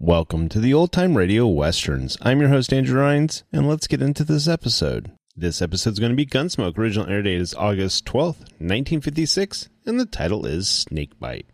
Welcome to the Old Time Radio Westerns. I'm your host, Andrew Rhines, and let's get into this episode. This episode is going to be Gunsmoke. Original air date is August 12th, 1956, and the title is Snakebite.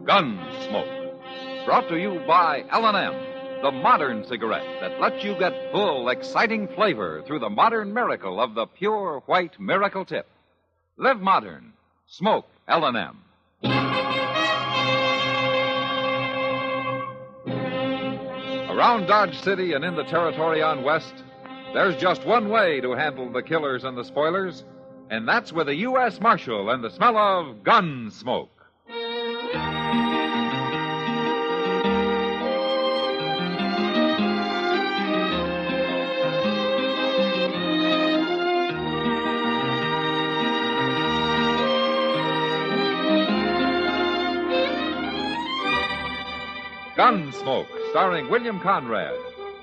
Gunsmoke, brought to you by L&M, the modern cigarette that lets you get full, exciting flavor through the modern miracle of the pure white miracle tip. Live modern. Smoke L&M. Around Dodge City and in the territory on West, there's just one way to handle the killers and the spoilers, and that's with a U.S. Marshal and the smell of Gunsmoke. Gunsmoke, starring William Conrad,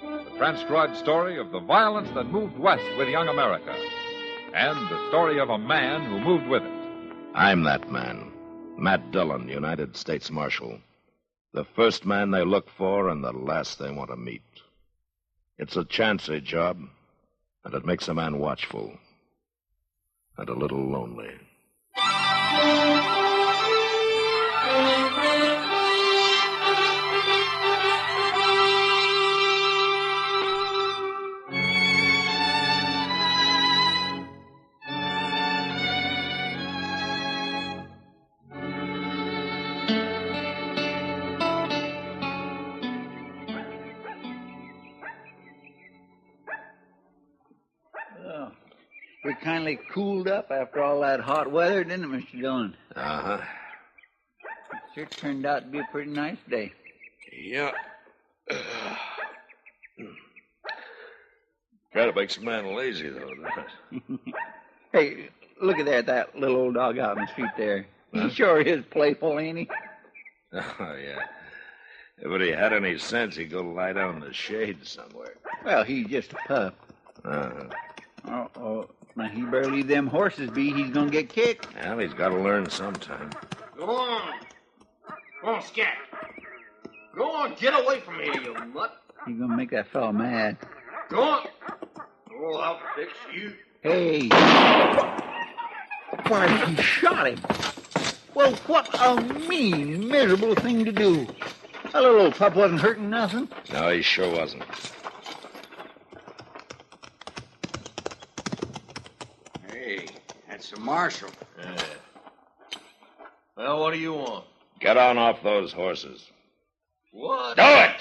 the transcribed story of the violence that moved west with young America, and the story of a man who moved with it. I'm that man, Matt Dillon, United States Marshal. The first man they look for and the last they want to meet. It's a chancy job, and it makes a man watchful and a little lonely. We kindly cooled up after all that hot weather, didn't it, Mr. Dillon? Uh-huh. It sure turned out to be a pretty nice day. Yeah. Kind of makes a man lazy, though, doesn't it? Hey, look at that little old dog out in the street there. Huh? He sure is playful, ain't he? Oh, yeah. If he had any sense, he'd go lie down in the shade somewhere. Well, he's just a pup. Uh-huh. Oh, now he better leave them horses be. He's gonna get kicked. Well, he's got to learn sometime. Go on. Go on, scat. Go on, get away from here, you mutt. He's gonna make that fellow mad. Go on. Oh, I'll fix you. Hey. Why, he shot him. Well, what a mean, miserable thing to do. That little old pup wasn't hurting nothing. No, he sure wasn't. Hey, that's the marshal. Yeah. Well, what do you want? Get on off those horses. What? Do it!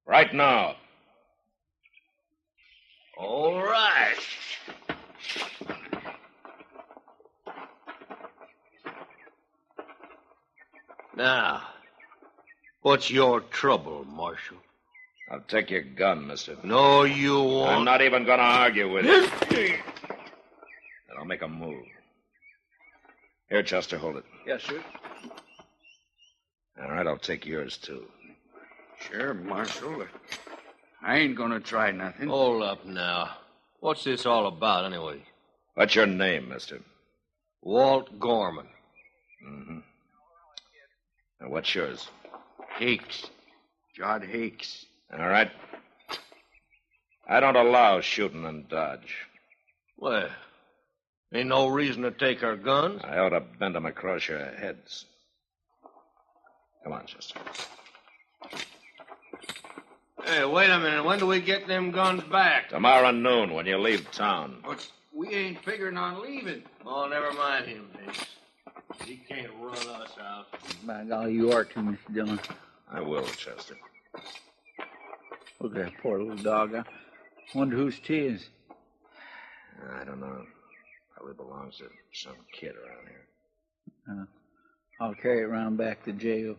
Right now. All right. Now, what's your trouble, Marshal? I'll take your gun, mister. No, you won't. I'm not even going to argue with you. Then I'll make a move. Here, Chester, hold it. Yes, sir. All right, I'll take yours, too. Sure, Marshal. I ain't gonna try nothing. Hold up now. What's this all about, anyway? What's your name, mister? Walt Gorman. Mm-hmm. And what's yours? Hakes. Jod Hakes. All right. I don't allow shooting in Dodge. Well, ain't no reason to take our guns. I ought to bend them across your heads. Come on, Chester. Hey, wait a minute. When do we get them guns back? Tomorrow noon when you leave town. But we ain't figuring on leaving. Oh, never mind him, Hicks. He can't run us out. By golly, you are too, Mr. Dillon. I will, Chester. Look at that poor little dog. I wonder whose tis. I don't know. Probably belongs to some kid around here. I'll carry it round back to jail.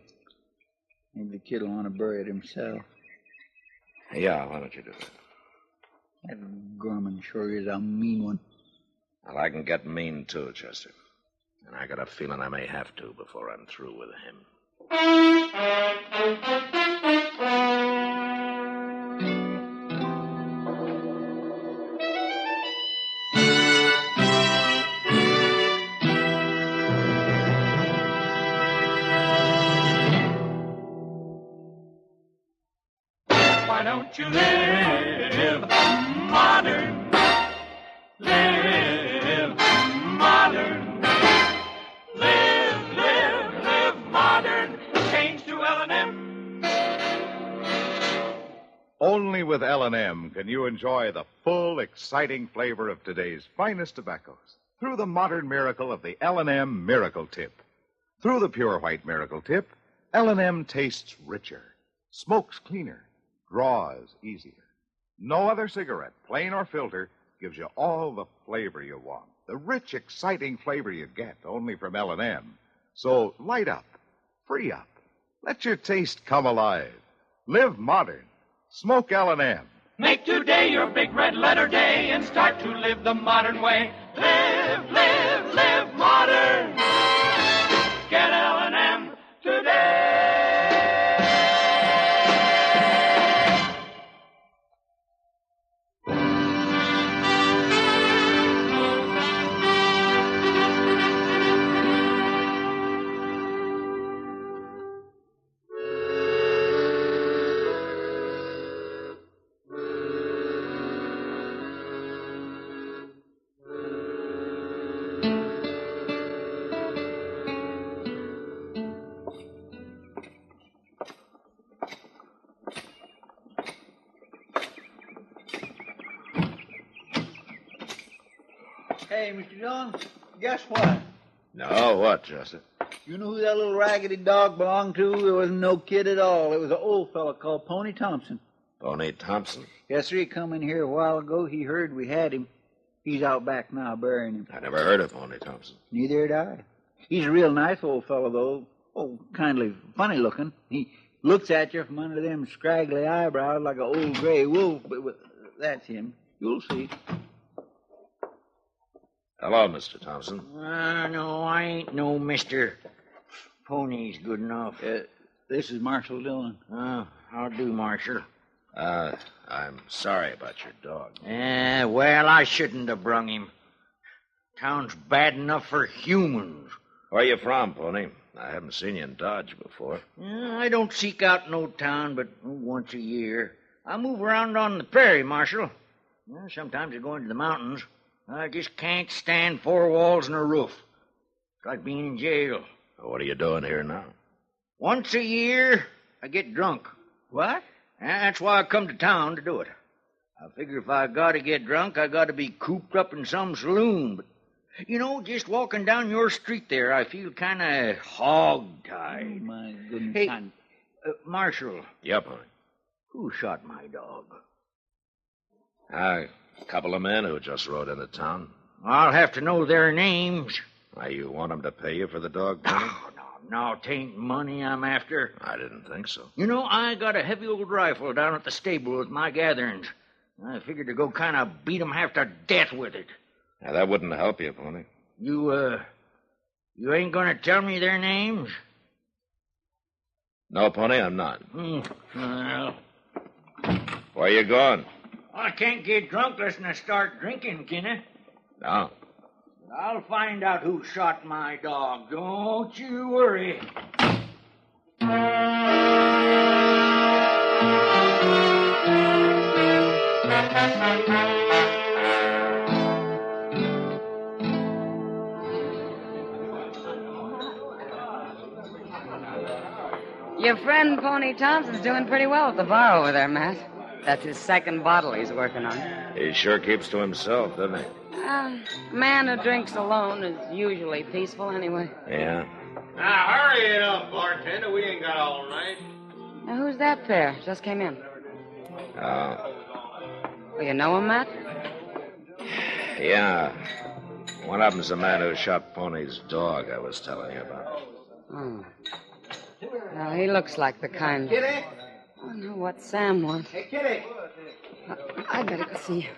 Maybe the kid will want to bury it himself. Yeah, why don't you do that? That Gorman sure is a mean one. Well, I can get mean, too, Chester. And I got a feeling I may have to before I'm through with him. L&M can you enjoy the full, exciting flavor of today's finest tobaccos through the modern miracle of the L&M Miracle Tip. Through the pure white Miracle Tip, L&M tastes richer, smokes cleaner, draws easier. No other cigarette, plain or filter, gives you all the flavor you want. The rich, exciting flavor you get only from L&M. So light up, free up, let your taste come alive. Live modern. Smoke L&M. Make today your big red letter day and start to live the modern way. Live, live, live modern. Get L&M today. Hey, Mr. Dillon, guess what? No, what, Joseph? You know who that little raggedy dog belonged to? It wasn't no kid at all. It was an old fellow called Pony Thompson. Pony Thompson? Yes, sir. He come in here a while ago. He heard we had him. He's out back now burying him. I never heard of Pony Thompson. Neither had I. He's a real nice old fellow, though. Oh, kindly funny looking. He looks at you from under them scraggly eyebrows like an old gray wolf, but that's him. You'll see. Hello, Mr. Thompson. No, I ain't no Mr. Pony's good enough. This is Marshal Dillon. How do, Marshal? I'm sorry about your dog. Well, I shouldn't have brung him. Town's bad enough for humans. Where you from, Pony? I haven't seen you in Dodge before. I don't seek out no town but once a year. I move around on the prairie, Marshal. Sometimes I go into the mountains. I just can't stand four walls and a roof. It's like being in jail. What are you doing here now? Once a year, I get drunk. What? That's why I come to town to do it. I figure if I gotta get drunk, I gotta be cooped up in some saloon. But, just walking down your street there, I feel kind of hog-tied. Oh, my goodness. Hey, Marshal. Yeah, Pony. Who shot my dog? A couple of men who just rode into town. I'll have to know their names. Why, you want them to pay you for the dog, Pony? No, 'tain't money I'm after. I didn't think so. I got a heavy old rifle down at the stable with my gatherings. I figured to go kind of beat 'em half to death with it. Now, that wouldn't help you, Pony. You ain't gonna tell me their names? No, Pony, I'm not. Well, Where you going? I can't get drunk unless I start drinking, can I? No. I'll find out who shot my dog. Don't you worry. Your friend Pony Thompson's doing pretty well at the bar over there, Matt. That's his second bottle he's working on. He sure keeps to himself, doesn't he? A man who drinks alone is usually peaceful anyway. Yeah. Now, hurry it up, bartender. We ain't got all night. Now, who's that pair? Just came in. Oh. Well, you know him, Matt? Yeah. One of them's the man who shot Pony's dog I was telling you about. Oh. Well, he looks like the kind... Kitty? I don't know what Sam wants. Hey, Kitty. I better go see you.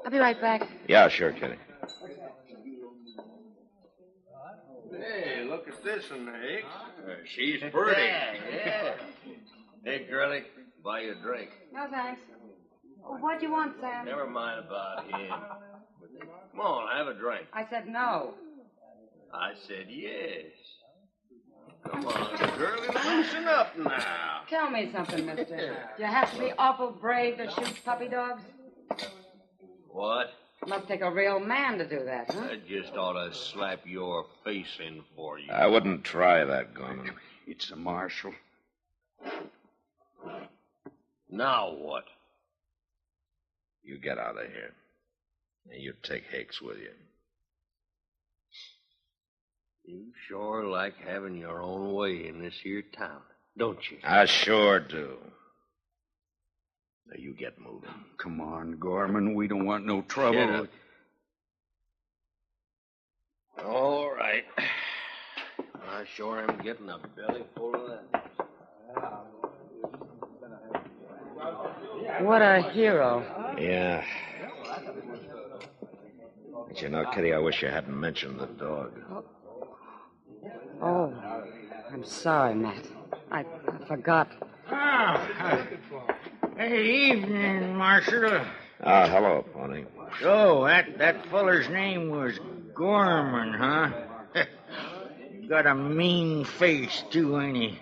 I'll be right back. Yeah, sure, Kitty. Hey, look at this one, Hicks. She's pretty. Yeah. Hey, girlie, buy you a drink. No, thanks. What'd you want, Sam? Never mind about him. Come on, have a drink. I said no. I said yes. Come on, girlie, loosen up now. Tell me something, mister. Do you have to be awful brave to shoot puppy dogs? What? Must take a real man to do that, huh? I just ought to slap your face in for you. I wouldn't try that, Gorman. It's a marshal. Now what? You get out of here. And you take Hicks with you. You sure like having your own way in this here town, don't you? I sure do. Now, you get moving. Come on, Gorman. We don't want no trouble. Shut up. All right. I sure am getting a belly full of that. What a hero. Yeah. But you know, Kitty, I wish you hadn't mentioned the dog. Oh, I'm sorry, Matt. I forgot. Hey, evening, Marshal. Ah, hello, Pony. So, that feller's name was Gorman, huh? Got a mean face, too, ain't he?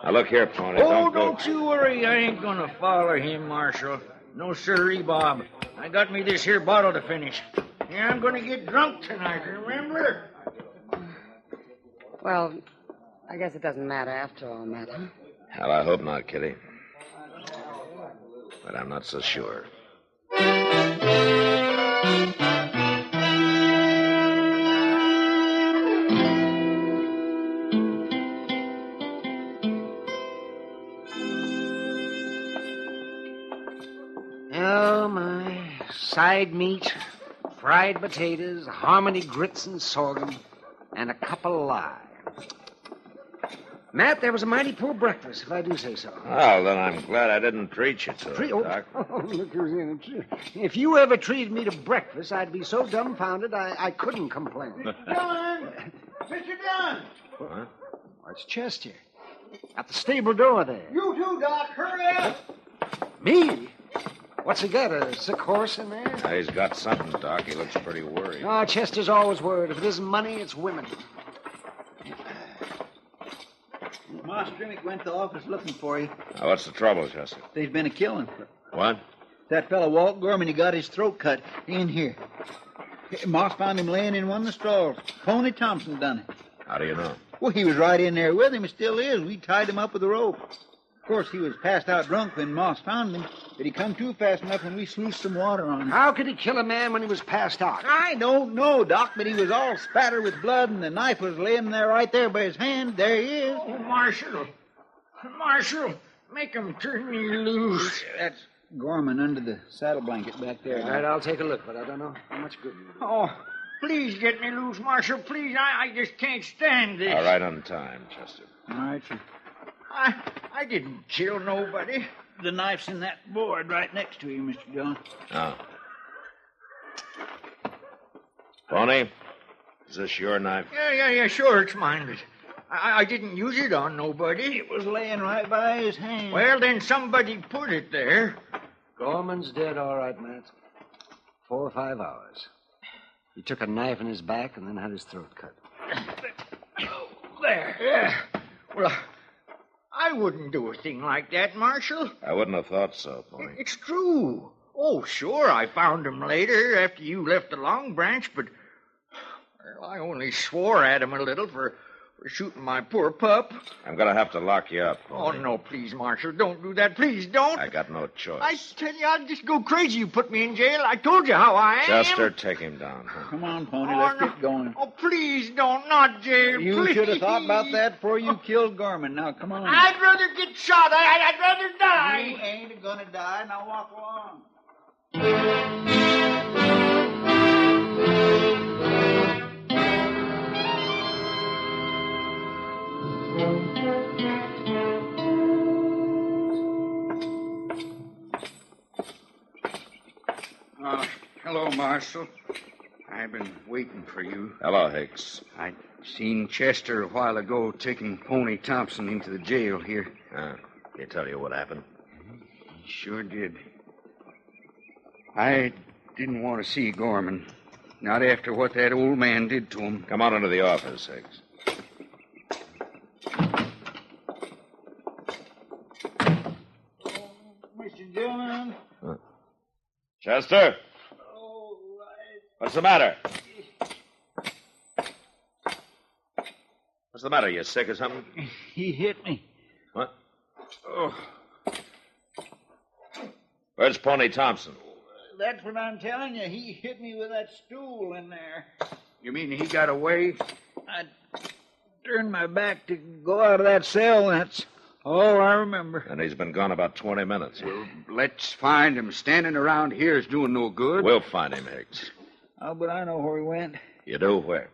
Now, look here, Pony. Oh, Don't go... don't you worry. I ain't gonna follow him, Marshal. No sirree, Bob. I got me this here bottle to finish. Yeah, I'm gonna get drunk tonight, remember? Well, I guess it doesn't matter after all, Matt, huh? Hell, I hope not, Kitty. But I'm not so sure. Oh, my. Side meat, fried potatoes, Harmony grits and sorghum, and a cup of lye. Matt, that was a mighty poor breakfast, if I do say so. Well, then I'm glad I didn't treat you to it, Oh, Doc. look who's in it. If you ever treated me to breakfast, I'd be so dumbfounded I couldn't complain. Dillon! Mr. Dillon! What? Oh, it's Chester. At the stable door there. You too, Doc. Hurry up! Me? What's he got, a sick horse in there? Now, he's got something, Doc. He looks pretty worried. Oh, Chester's always worried. If it isn't money, it's women. Ma Strimmick went to the office looking for you. Now, what's the trouble, Chester? There's been a killing. What? That fellow Walt Gorman, he got his throat cut in here. Moss found him laying in one of the stalls. Pony Thompson done it. How do you know? Well, he was right in there with him. He still is. We tied him up with a rope. Of course, he was passed out drunk when Moss found him, but he come to fast enough when we sluiced some water on him. How could he kill a man when he was passed out? I don't know, Doc, but he was all spattered with blood, and the knife was laying there right there by his hand. There he is. Oh, Marshal. Marshal, make him turn me loose. That's Gorman under the saddle blanket back there. All right, I'll take a look, but I don't know how much good. Oh, please get me loose, Marshal. Please, I just can't stand this. All right, on time, Chester. All right, sir. I didn't kill nobody. The knife's in that board right next to you, Mr. John. Oh. Pony, is this your knife? Yeah, sure, it's mine, but I didn't use it on nobody. It was laying right by his hand. Well, then somebody put it there. Gorman's dead, all right, Matt. 4 or 5 hours. He took a knife in his back and then had his throat cut. There. Yeah. Well, I wouldn't do a thing like that, Marshal. I wouldn't have thought so, Pony. It's true. Oh, sure, I found him later after you left the Long Branch, but well, I only swore at him a little for shooting my poor pup. I'm going to have to lock you up, Oh, Pony. no, please, Marshal, don't do that. Please, don't. I got no choice. I tell you, I'd just go crazy. You put me in jail. I told you how I am. Chester, take him down. Come on, Pony, Oh, let's no. get going. Oh, please don't. Not jail, You please. should have thought about that before you killed Gorman. Now, come on. I'd rather get shot. I'd rather die. You ain't gonna die. Now walk along. Hello, Marshal. I've been waiting for you. Hello, Hicks. I seen Chester a while ago taking Pony Thompson into the jail here. Can he tell you what happened? He sure did. I didn't want to see Gorman. Not after what that old man did to him. Come on into the office, Hicks. Mr. Dillon. Chester? What's the matter? What's the matter? You sick or something? He hit me. What? Where's Pony Thompson? That's what I'm telling you. He hit me with that stool in there. You mean he got away? I turned my back to go out of that cell. That's all I remember. And he's been gone about 20 minutes. Well, let's find him. Standing around here is doing no good. We'll find him, Hicks. Oh, but I know where he went. You do? Where?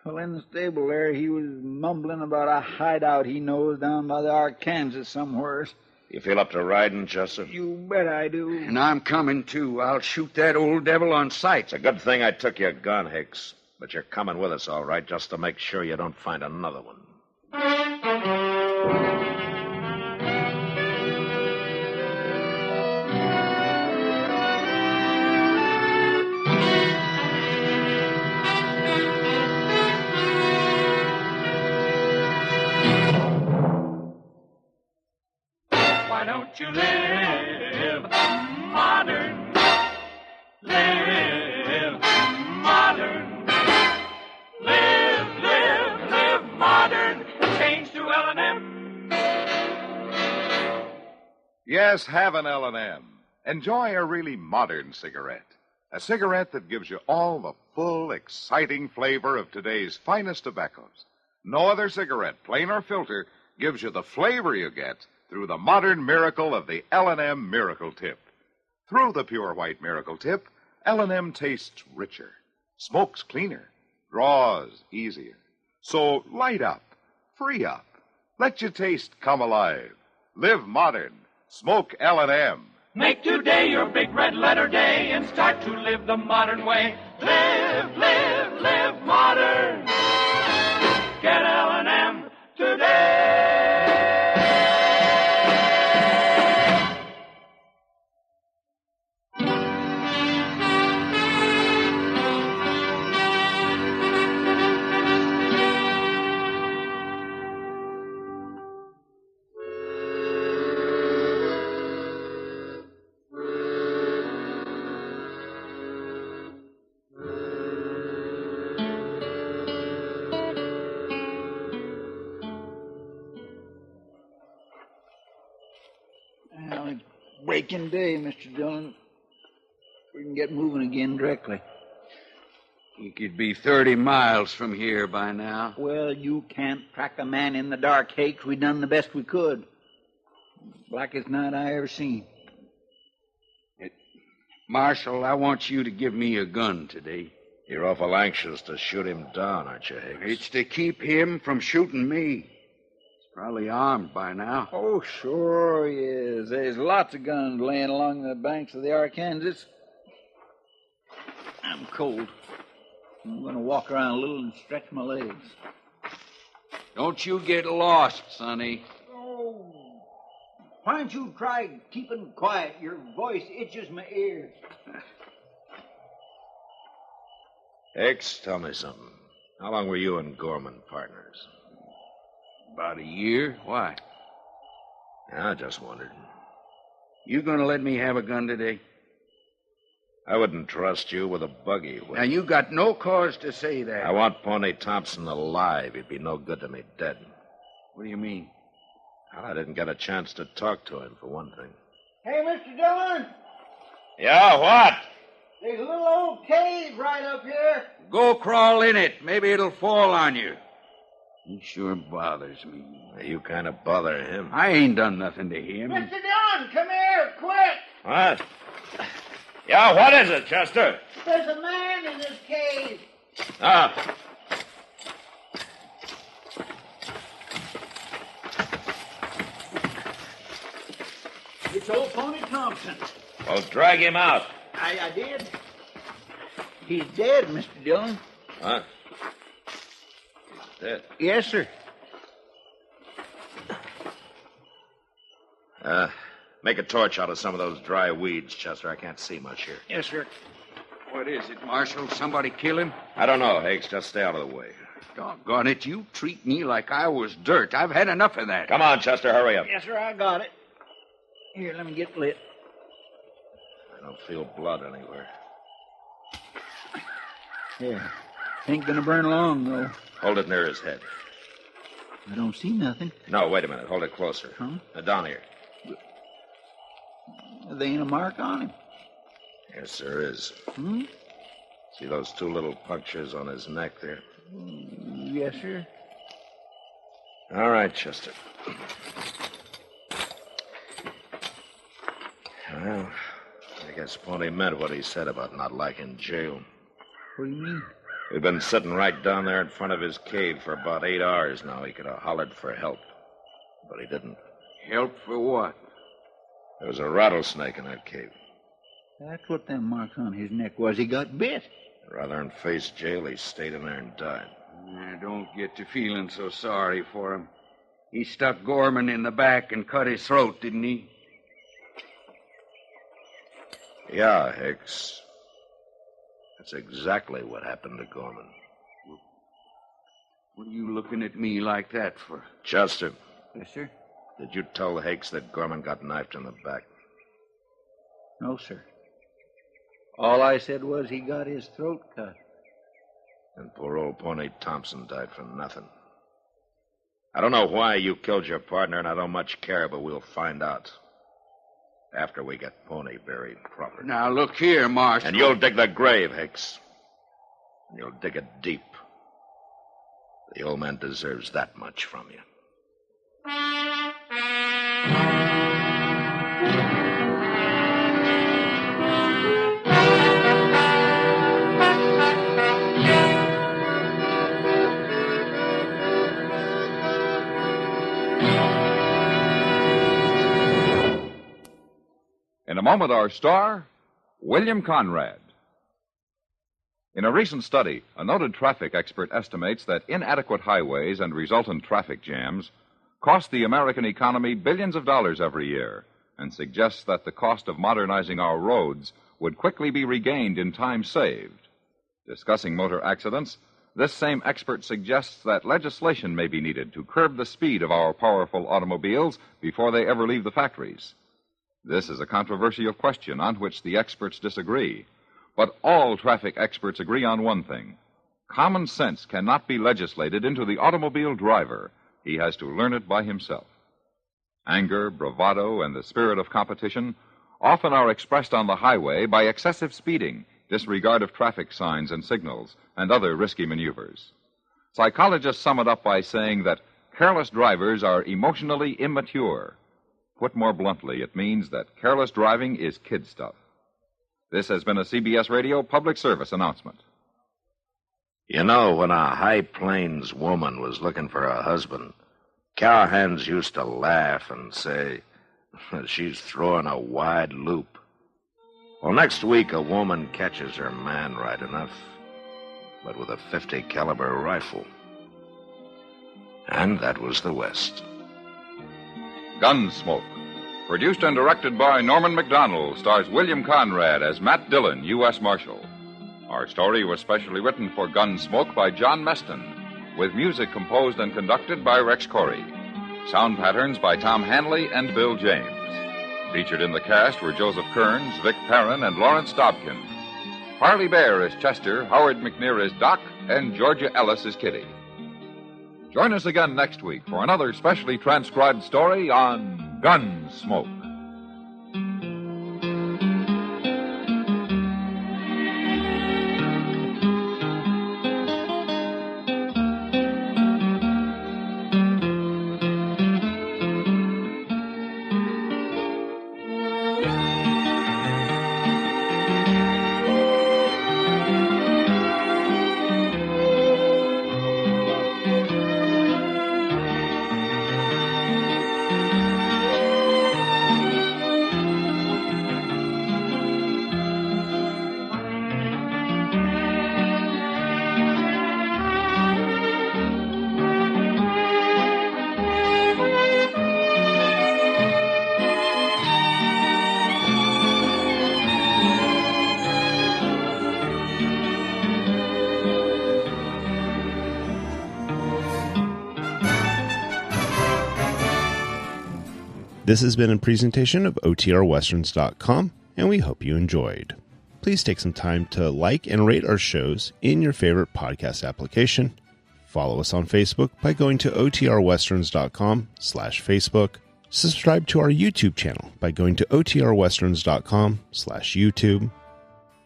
Well, in the stable there, he was mumbling about a hideout he knows down by the Arkansas somewheres. You feel up to riding, Chester? You bet I do. And I'm coming, too. I'll shoot that old devil on sight. It's a good thing I took your gun, Hicks. But you're coming with us, all right, just to make sure you don't find another one. Why don't you live modern? Live modern. Live modern. Change to L&M. Yes, have an L&M. Enjoy a really modern cigarette. A cigarette that gives you all the full, exciting flavor of today's finest tobaccos. No other cigarette, plain or filter, gives you the flavor you get through the modern miracle of the L&M Miracle Tip. Through the pure white Miracle Tip, L&M tastes richer, smokes cleaner, draws easier. So light up, free up, let your taste come alive. Live modern, smoke L&M. Make today your big red letter day and start to live the modern way. Live modern. Get L&M today. Well, it's breaking day, Mr. Dillon. We can get moving again directly. He could be 30 miles from here by now. Well, you can't track a man in the dark, Hakes. We done the best we could. Blackest night I ever seen. Marshal, I want you to give me a gun today. You're awful anxious to shoot him down, aren't you, Hicks? It's to keep him from shooting me. He's probably armed by now. Oh, sure he is. There's lots of guns laying along the banks of the Arkansas. I'm cold. I'm going to walk around a little and stretch my legs. Don't you get lost, Sonny. Oh, why don't you try keeping quiet? Your voice itches my ears. Hicks, tell me something. How long were you and Gorman partners? About a year. Why? I just wondered. You gonna let me have a gun today? I wouldn't trust you with a buggy. Now, you got no cause to say that. I want Pony Thompson alive. He'd be no good to me dead. What do you mean? Well, I didn't get a chance to talk to him, for one thing. Hey, Mr. Dillon, Yeah, what? there's a little old cave right up here. Go crawl in it. Maybe it'll fall on you. He sure bothers me. You kind of bother him. I ain't done nothing to him. Mr. Dillon, come here, quick. What? Yeah, what is it, Chester? There's a man in this cave. Ah. It's old Pony Thompson. Well, drag him out. I did. He's dead, Mr. Dillon. Huh? He's dead. Yes, sir. Make a torch out of some of those dry weeds, Chester. I can't see much here. Yes, sir. What is it, Marshal? Somebody kill him? I don't know, Hicks. Just stay out of the way. Doggone it, you treat me like I was dirt. I've had enough of that. Come on, Chester, hurry up. Yes, sir, I got it. Here, let me get lit. I don't feel blood anywhere. Yeah. Ain't gonna burn long, though. Hold it near his head. I don't see nothing. No, wait a minute. Hold it closer. Huh? Down here. There ain't a mark on him. Yes, there is. Hmm? See those two little punctures on his neck there? Yes, sir. All right, Chester. Well, I guess Pony meant what he said about not liking jail. What do you mean? We've been sitting right down there in front of his cave for about 8 hours now. He could have hollered for help, but he didn't. Help for what? There was a rattlesnake in that cave. That's what them marks on his neck was. He got bit. Rather than face jail, he stayed in there and died. I don't get to feeling so sorry for him. He stuck Gorman in the back and cut his throat, didn't he? Yeah, Hicks. That's exactly what happened to Gorman. What are you looking at me like that for? Chester. Yes, sir. Did you tell Hicks that Gorman got knifed in the back? No, sir. All I said was he got his throat cut. And poor old Pony Thompson died for nothing. I don't know why you killed your partner, and I don't much care, but we'll find out. After we get Pony buried properly. Now, look here, Marshal. And you'll dig the grave, Hicks. And you'll dig it deep. The old man deserves that much from you. In a moment, our star, William Conrad. In a recent study, a noted traffic expert estimates that inadequate highways and resultant traffic jams cost the American economy billions of dollars every year, and suggests that the cost of modernizing our roads would quickly be regained in time saved. Discussing motor accidents, this same expert suggests that legislation may be needed to curb the speed of our powerful automobiles before they ever leave the factories. This is a controversial question on which the experts disagree. But all traffic experts agree on one thing. Common sense cannot be legislated into the automobile driver. He has to learn it by himself. Anger, bravado, and the spirit of competition often are expressed on the highway by excessive speeding, disregard of traffic signs and signals, and other risky maneuvers. Psychologists sum it up by saying that careless drivers are emotionally immature. Put more bluntly, it means that careless driving is kid stuff. This has been a CBS Radio public service announcement. You know, when a High Plains woman was looking for a husband, cowhands used to laugh and say, she's throwing a wide loop. Well, next week, a woman catches her man right enough, but with a .50 caliber rifle. And that was the West. Gunsmoke, produced and directed by Norman MacDonald, stars William Conrad as Matt Dillon, U.S. Marshal. Our story was specially written for Gunsmoke by John Meston, with music composed and conducted by Rex Corey. Sound patterns by Tom Hanley and Bill James. Featured in the cast were Joseph Kearns, Vic Perrin, and Lawrence Dobkin. Harley Bear is Chester, Howard McNear is Doc, and Georgia Ellis is Kitty. Join us again next week for another specially transcribed story on Gunsmoke. This has been a presentation of OTRWesterns.com, and we hope you enjoyed. Please take some time to like and rate our shows in your favorite podcast application. Follow us on Facebook by going to OTRWesterns.com/Facebook. Subscribe to our YouTube channel by going to OTRWesterns.com/YouTube.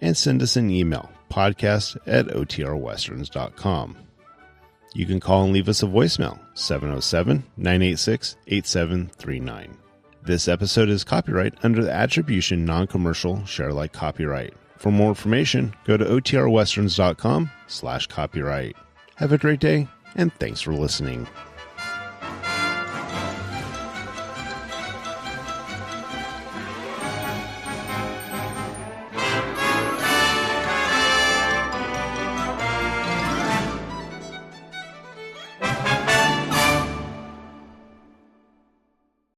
and send us an email, podcast@otrwesterns.com. You can call and leave us a voicemail, 707-986-8739. This episode is copyright under the Attribution Non-Commercial Share-alike copyright. For more information, go to otrwesterns.com/copyright. Have a great day, and thanks for listening.